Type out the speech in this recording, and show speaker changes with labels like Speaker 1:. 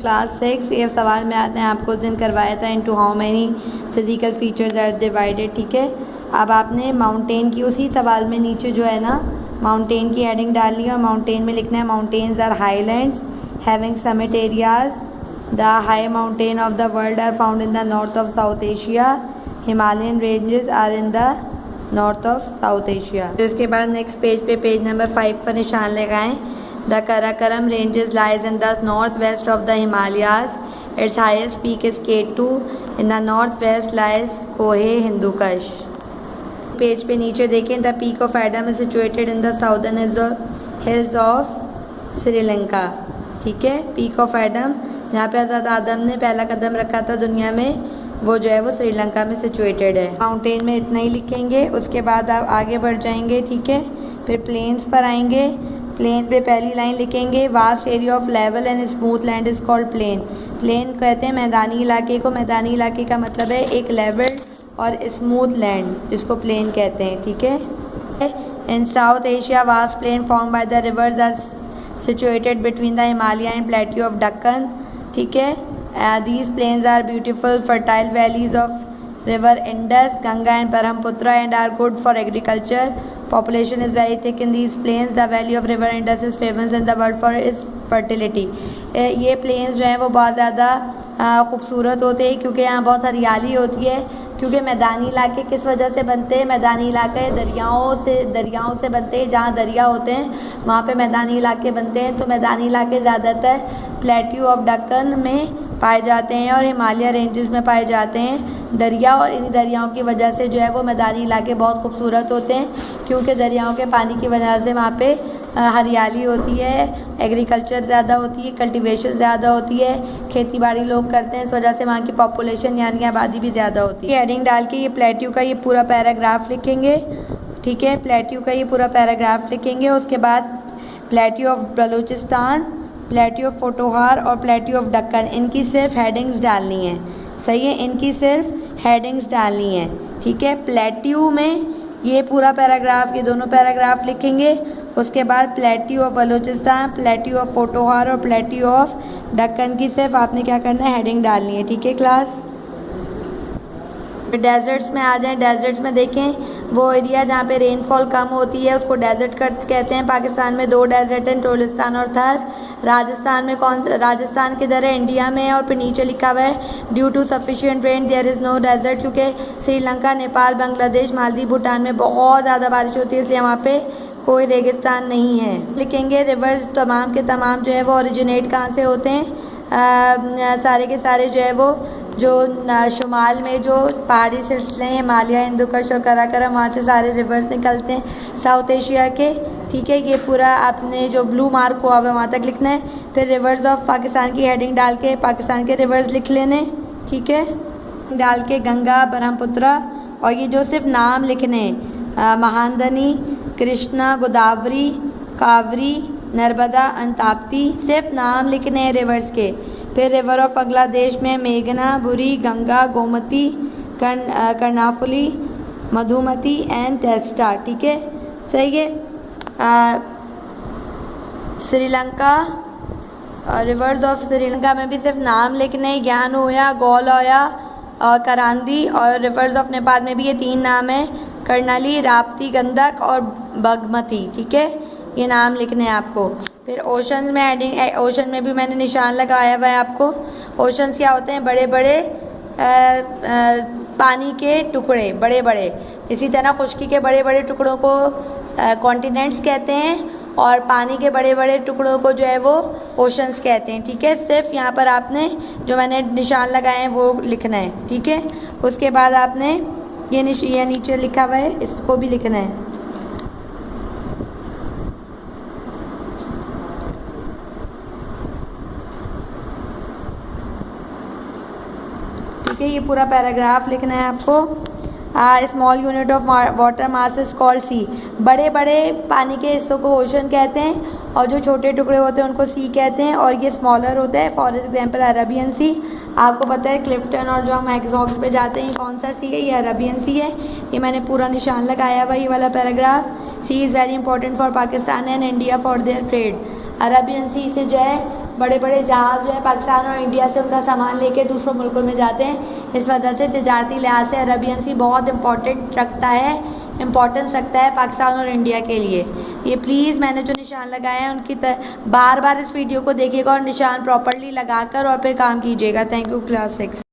Speaker 1: Class 6 ये सवाल में आते हैं, आपको उस दिन करवाया था into how many physical features are divided. ठीक है, अब आपने माउंटेन की उसी सवाल में नीचे जो है ना माउंटेन की हेडिंग डालनी है और माउंटेन में लिखना है mountains are highlands having summit areas. The high mountain of the world are found in the north of South Asia. Himalayan ranges are in the north of South Asia. इसके बाद next page पे page number 5 पर निशान लगाएं। The Karakoram ranges lies in the northwest of the Himalayas. Its highest peak is K2. In the northwest lies Kohe Hindu Kush. Page पे नीचे देखें, the peak of Adam is situated in the southern hills of Sri Lanka. ठीक है, peak of Adam जहाँ पे हज़रत आदम ने पहला कदम रखा था दुनिया में, वो जो है वो श्रीलंका में सिचुएटेड है। माउंटेन में इतना ही लिखेंगे, उसके बाद आप आगे बढ़ जाएंगे। ठीक है, फिर प्लेन्स पर आएंगे। प्लेन पे पहली लाइन लिखेंगे, vast area of level and smooth land is called plain. Plain कहते हैं मैदानी इलाके को। मैदानी इलाके का मतलब है एक लेवल और स्मूथ लैंड, जिसको प्लेन कहते हैं। ठीक है, in South Asia vast plain form by the rivers are situated between the Himalaya and plateau of Deccan. ठीक है, these plains are beautiful fertile valleys of river Indus, Ganga and Brahmaputra and are good for agriculture. Population is very thick in these plains. The valley of river Indus is famous in the world for its fertility. ये plains जो हैं वो बहुत ज़्यादा खूबसूरत होते हैं क्योंकि यहाँ बहुत हरियाली होती है। क्योंकि मैदानी इलाके किस वजह से बनते हैं? मैदानी इलाके दरियाओं से बनते हैं। जहाँ दरिया होते हैं वहाँ पे मैदानी इलाके बनते हैं। तो मैदानी इलाके ज़्यादातर प्लेट्यू ऑफ दक्कन में पाए जाते हैं और हिमालय रेंजेस में पाए जाते हैं। दरिया और इन दरियाओं की वजह से जो है वो मैदानी इलाके बहुत खूबसूरत होते हैं क्योंकि दरियाओं के पानी की वजह से वहाँ पे हरियाली होती है, एग्रीकल्चर ज़्यादा होती है, कल्टीवेशन ज़्यादा होती है, खेती बाड़ी लोग करते हैं। इस वजह से वहाँ की पॉपुलेशन यानी आबादी भी ज़्यादा होती है। हेडिंग डाल के ये प्लेट्यू का ये पूरा पैराग्राफ लिखेंगे। ठीक है, प्लेट्यू का ये पूरा पैराग्राफ लिखेंगे। उसके बाद plateau of Balochistan, plateau of Pothohar और प्लेट्यू ऑफ दक्कन, इनकी सिर्फ हेडिंग्स डालनी है। सही है, इनकी सिर्फ हेडिंग्स डालनी है। ठीक है, प्लेट्यू में ये पूरा पैराग्राफ, ये दोनों पैराग्राफ लिखेंगे। उसके बाद plateau of Balochistan, plateau of Pothohar और प्लेट्यू ऑफ दक्कन की सिर्फ आपने क्या करना है, हेडिंग डालनी है। ठीक है क्लास, डेजर्ट्स में आ जाएं। डेजर्ट्स में देखें वो एरिया जहाँ पे रेनफॉल कम होती है उसको डेजर्ट कहते हैं। पाकिस्तान में 2 डेजर्ट हैं, टोलिस्तान और थर। राजस्थान में राजस्थान किधर है? इंडिया में है। और फिर नीचे लिखा हुआ है due to sufficient rain there is no desert, क्योंकि श्रीलंका, नेपाल, बांग्लादेश, मालदीव, भूटान में बहुत ज़्यादा बारिश होती है, इसलिए वहाँ पे कोई रेगिस्तान नहीं है। लिखेंगे रिवर्स तमाम के तमाम जो है वो ओरिजिनेट कहाँ से होते हैं? सारे के सारे जो है वो जो शुमाल में जो पहाड़ी सिलसिले हैं, हिमालय, हिंदू कुश और कराकरम, वहाँ से सारे रिवर्स निकलते हैं साउथ एशिया के। ठीक है, ये पूरा आपने जो ब्लू मार्क हुआ है वहाँ तक लिखना है। फिर रिवर्स ऑफ पाकिस्तान की हेडिंग डाल के पाकिस्तान के रिवर्स लिख लेने। ठीक है, डाल के गंगा, ब्रह्मपुत्र और ये जो सिर्फ नाम लिखने हैं, महानंदी, कृष्णा, गोदावरी, कावरी, नर्मदा, ताप्ती, सिर्फ नाम लिखने हैं रिवर्स के। फिर रिवर ऑफ बांग्लादेश में मेघना, बुरी, गंगा, गोमती, कर्णाफुली, मधुमती एंड टेस्टा। ठीक है, सही है। श्रीलंका, रिवर्स ऑफ श्रीलंका में भी सिर्फ नाम लिखने, ज्ञान होया, गौल होया और करांदी। और रिवर्स ऑफ नेपाल में भी ये 3 नाम हैं, कर्णाली, राप्ती, गंडक और बागमती। ठीक है, ये नाम लिखने हैं आपको। फिर ओशन में हेडिंग, ओशन में भी मैंने निशान लगाया हुआ है आपको। ओशंस क्या होते हैं? बड़े बड़े पानी के टुकड़े, बड़े बड़े। इसी तरह खुश्की के बड़े बड़े टुकड़ों को कॉन्टिनेंट्स कहते हैं और पानी के बड़े बड़े टुकड़ों को जो है वो ओशंस कहते हैं। ठीक है, सिर्फ यहाँ पर आपने जो मैंने निशान लगाए हैं वो लिखना है। ठीक है, उसके बाद आपने ये नीचे लिखा हुआ है, इसको भी लिखना है। ये पूरा पैराग्राफ लिखना है आपको। Small unit of water mass is called sea. बड़े बड़े पानी के हिस्सों को ओशन कहते हैं और जो छोटे टुकड़े होते हैं उनको सी कहते हैं और ये स्मॉलर होता है। फॉर एग्जांपल अरेबियन सी, आपको पता है क्लिफ्टन और जो हम एक्सॉक्स पे जाते हैं कौन सा सी है? ये अरेबियन सी है। ये मैंने पूरा निशान लगाया हुआ ये वाला paragraph. Sea is very important for Pakistan and India for their trade. Arabian sea से जो है बड़े बड़े जहाज़ जो है पाकिस्तान और इंडिया से उनका सामान लेके दूसरों मुल्कों में जाते हैं। इस वजह से तजारती लिहाज से अरबियन सी बहुत इम्पोर्टेंस रखता है पाकिस्तान और इंडिया के लिए। ये प्लीज़ मैंने जो निशान लगाए हैं उनकी बार बार इस वीडियो को देखिएगा और निशान प्रॉपरली लगाकर और फिर काम कीजिएगा। Thank you class 6।